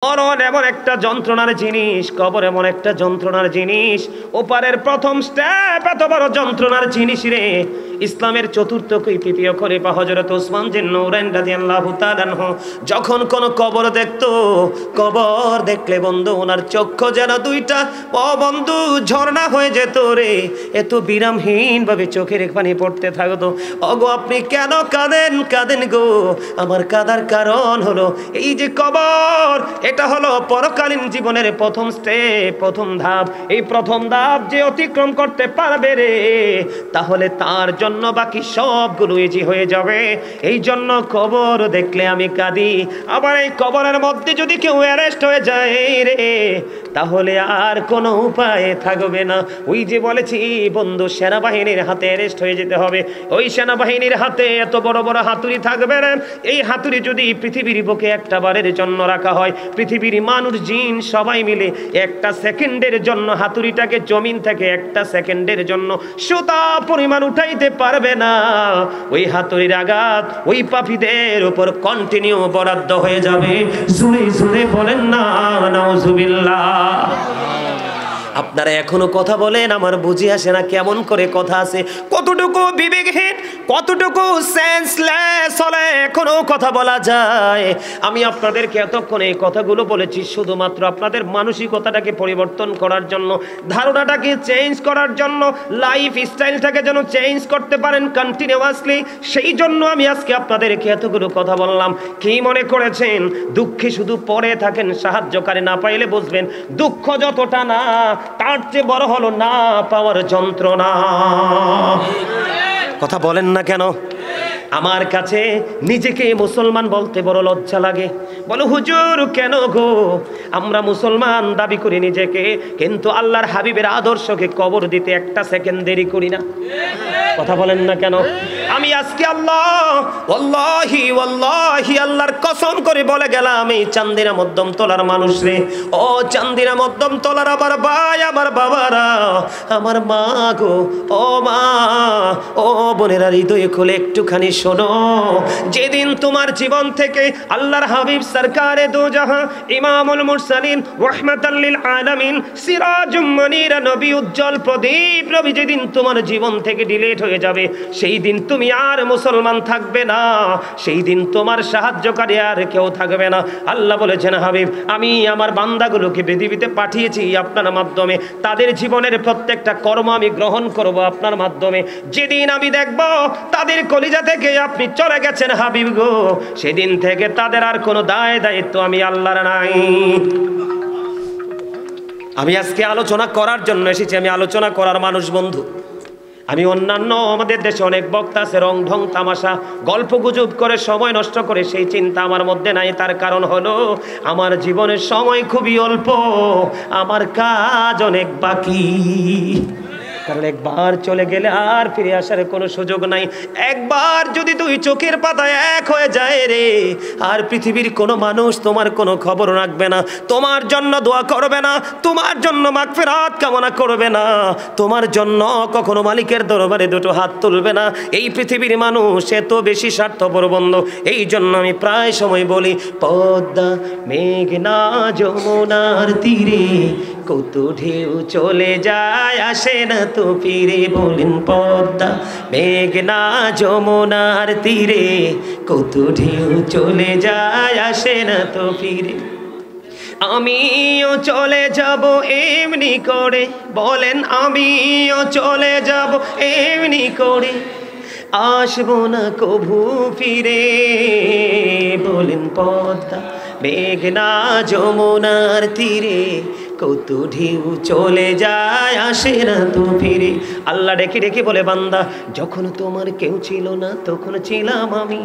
মরণ এমন একটা যন্ত্রণার জিনিস, কবর এমন একটা যন্ত্রণার জিনিস, ওপারের প্রথম স্টেপ এত বড় যন্ত্রণার জিনিস রে। ইসলামের চতুর্থ তৃতীয় খলিফা হযরত ওসমান জিন নূরাইন রাদিয়াল্লাহু তাআলা আনহু যখন কোন কবর দেখতো, কবর দেখলে বন্ধু ওনার চক্ষু যেন দুইটা বন্ধু ঝর্ণা হয়ে যেত রে। এত বিরামহীন ভাবে চোখের পানি পড়তে থাকতো। ওগো আপনি কেন কাঁদেন? কাঁদেন গো। আমার কাঁদার কারণ হলো এই যে কবর, এটা হলো পরকালীন জীবনের প্রথম স্টেপ, প্রথম ধাপ। এই প্রথম ধাপ যে অতিক্রম করতে পারবে রে, তাহলে তার জন্য বাকি সবগুলো ইজি হয়ে যাবে। এই জন্য কবর দেখলে আমি কাঁদি। আবার এই কবরের মধ্যে যদি কেউ অ্যারেস্ট হয়ে যায় রে, তাহলে আর কোনো উপায় থাকবে না। ওই যে বলেছি বন্ধু, সেনাবাহিনীর হাতে অ্যারেস্ট হয়ে যেতে হবে। ওই সেনাবাহিনীর হাতে এত বড় বড় হাতুড়ি থাকবে না। এই হাতুড়ি যদি পৃথিবীর বুকে একটা বারের জন্য রাখা হয়, পৃথিবীর মানুষ জিন সবাই মিলে একটা সেকেন্ডের জন্য হাতুড়িটাকে জমিন থেকে একটা সেকেন্ডের জন্য সুতা পরিমাণ উঠাইতে পারবে না। ওই হাতুড়ির আঘাত ওই পাপীদের উপর কন্টিনিউ বরাদ্দ হয়ে যাবে। জোরে জোরে বলেন না নাউজুবিল্লাহ। আপনারা এখনো কথা বলেন, আমার বুঝি আসে না কেমন করে কথা আছে। কতটুকু বিবেকহীন, কতটুকু সেন্সলেস হলে এখনো কথা বলা যায়। আমি আপনাদেরকে এতক্ষণ এই কথাগুলো বলেছি শুধুমাত্র আপনাদের মানসিকতাটাকে পরিবর্তন করার জন্য, ধারণাটাকে চেঞ্জ করার জন্য, লাইফ স্টাইলটাকে যেন চেঞ্জ করতে পারেন কন্টিনিউয়াসলি। সেই জন্য আমি আজকে আপনাদেরকে এতগুলো কথা বললাম। কি মনে করেছেন দুঃখে শুধু পড়ে থাকেন, সাহায্যকারী না পাইলে বুঝবেন দুঃখ যতটা না তার চেয়ে বড় হলো না পাওয়ার যন্ত্রণা। কথা বলেন না কেন? আমার কাছে নিজেকে মুসলমান বলতে বড় লজ্জা লাগে। বলো হুজুর কেন গো? আমরা মুসলমান দাবি করি নিজেকে, কিন্তু আল্লাহর হাবিবের আদর্শকে কবর দিতে একটা সেকেন্ড দেরি করি না। কথা বলেন না কেন? আমি আজকে ওয়াল্লাহি আল্লাহর কসম করে বলে গেলাম, এই চান্দিনা মধ্যম তলার মানুষ রে, ও চান্দিনা মধ্যম তলার আমার ভাই, আমার বাবারা, আমার মা গো, ও মা, ও বোনেরা, হৃদয় খুলে একটুখানি শোনো। যেদিন তোমার জীবন থেকে আল্লাহর হাবিব সরকারে দো জাহাঁ ইমামুল মুরসালিন রাহমাতাল লিল আলামিন সিরাজুম মুনীর নবী, উজ্জ্বল প্রদীপ নবী, যেদিন তোমার জীবন থেকে ডিলিট হয়ে যাবে, সেই দিন তুমি আর মুসলমান থাকবে না। সেই দিন তোমার সাহায্যকারী আর কেউ থাকবে না। আল্লাহ বলেছেন হাবিব, আমি আমার বান্দাগুলোকে পৃথিবীতে পাঠিয়েছি আপনার মাধ্যমে, তাদের জীবনের প্রত্যেকটা কর্ম আমি গ্রহণ করব আপনার মাধ্যমে। যেদিন আমি দেখব তাদের কলিজা থেকে আপনি চলে গেছেন হাবিব গো, সেদিন থেকে তাদের আর কোনো দায় দায়িত্ব আমি আল্লাহর নাই। আমি আজকে আলোচনা করার জন্য এসেছি, আমি আলোচনা করার মানুষ বন্ধু। আমি অন্যান্য আমাদের দেশে অনেক বক্তা আছে, রং ঢং তামাশা গল্প গুজব করে সময় নষ্ট করে, সেই চিন্তা আমার মধ্যে নাই। তার কারণ হলো আমার জীবনের সময় খুবই অল্প, আমার কাজ অনেক বাকি। কারণ একবার চলে গেলে আর ফিরে আসার কোনো সুযোগ নাই। একবার যদি দুই চোখের পাতায় এক হয়ে যায় রে, আর পৃথিবীর কোনো মানুষ তোমার কোনো খবর রাখবে না, তোমার জন্য দোয়া করবে না, তোমার জন্য মাগফিরাত কামনা করবে না, তোমার জন্য কখনো মালিকের দরবারে দুটো হাত তুলবে না। এই পৃথিবীর মানুষ এত বেশি স্বার্থপর বন্ধু। এই জন্য আমি প্রায় সময় বলি, পদ্মা মেঘনা যমুনার তীরে কত ঢেউ চলে যায়, আসে না তো ফিরে। বলেন পদ্মা মেঘনা যমুনার তীরে কত ঢেউ চলে যায়, আসে না তো ফিরে। আমিও চলে যাব এমনি করে, বলেন আমিও চলে যাব এমনি করে, আসবো না কভু ফিরে। বলেন পদ্মা মেঘনা যমুনার তীরে কত ঢেউ চলে যায়, আসে না তো ফিরে। আল্লাহ ডেকে ডেকে বলে, বান্দা যখন তোমার কেউ ছিল না তখন ছিলাম আমি,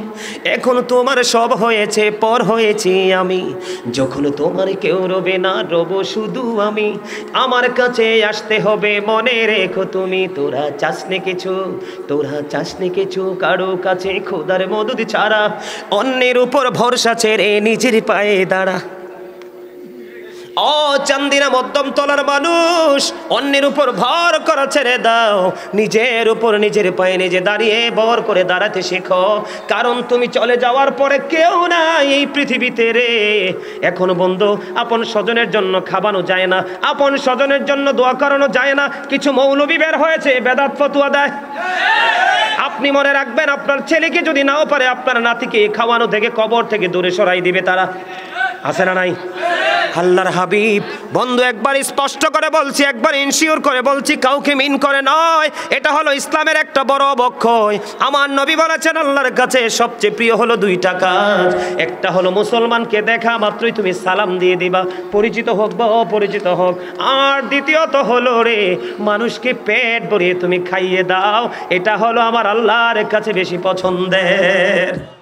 এখন তোমার সব হয়েছে পর হয়েছি আমি। যখন তোমার কেউ রবে না রব শুধু আমি, আমার কাছে আসতে হবে মনে রেখো তুমি। তোরা চাসনি কিছু, তোরা চাসনি কিছু কারো কাছে খোদার মদদ ছাড়া, অন্যের উপর ভরসা ছেড়ে নিজের পায়ে দাঁড়া। ও চান্দিনা মধ্যম তলার মানুষ, অন্যের উপর ভর করা ছেড়ে দাও, নিজের উপর নিজের পায়ে নিজে দাঁড়িয়ে ভর করে দাঁড়াতে শেখো। কারণ তুমি চলে যাওয়ার পরে কেউ নাই এই পৃথিবীতে রে। এখন বন্ধু, আপন স্বজনের জন্য খাবানো যায় না, আপন স্বজনের জন্য দোয়া করানো যায় না। কিছু মৌলবী বের হয়েছে বেদাত ফতুয়া দেয়। আপনি মনে রাখবেন, আপনার ছেলেকে যদি নাও পারে আপনার নাতিকে খাওয়ানো থেকে কবর থেকে দূরে সরাই দিবে তারা। আছে না নাই? আল্লাহর হাবিব বন্ধু একবার স্পষ্ট করে বলছি, একবার ইনশিওর করে বলছি, কাউকে মিন করে নয়, এটা হলো ইসলামের একটা বড় অবক্ষয়। আমার নবী বলেছেন আল্লাহর কাছে সবচেয়ে প্রিয় হলো দুইটা কাজ। একটা হলো মুসলমানকে দেখা মাত্রই তুমি সালাম দিয়ে দিবা, পরিচিত হোক বা অপরিচিত হোক। আর দ্বিতীয়ত হলো রে, মানুষকে পেট ভরিয়ে তুমি খাইয়ে দাও, এটা হলো আমার আল্লাহর কাছে বেশি পছন্দের।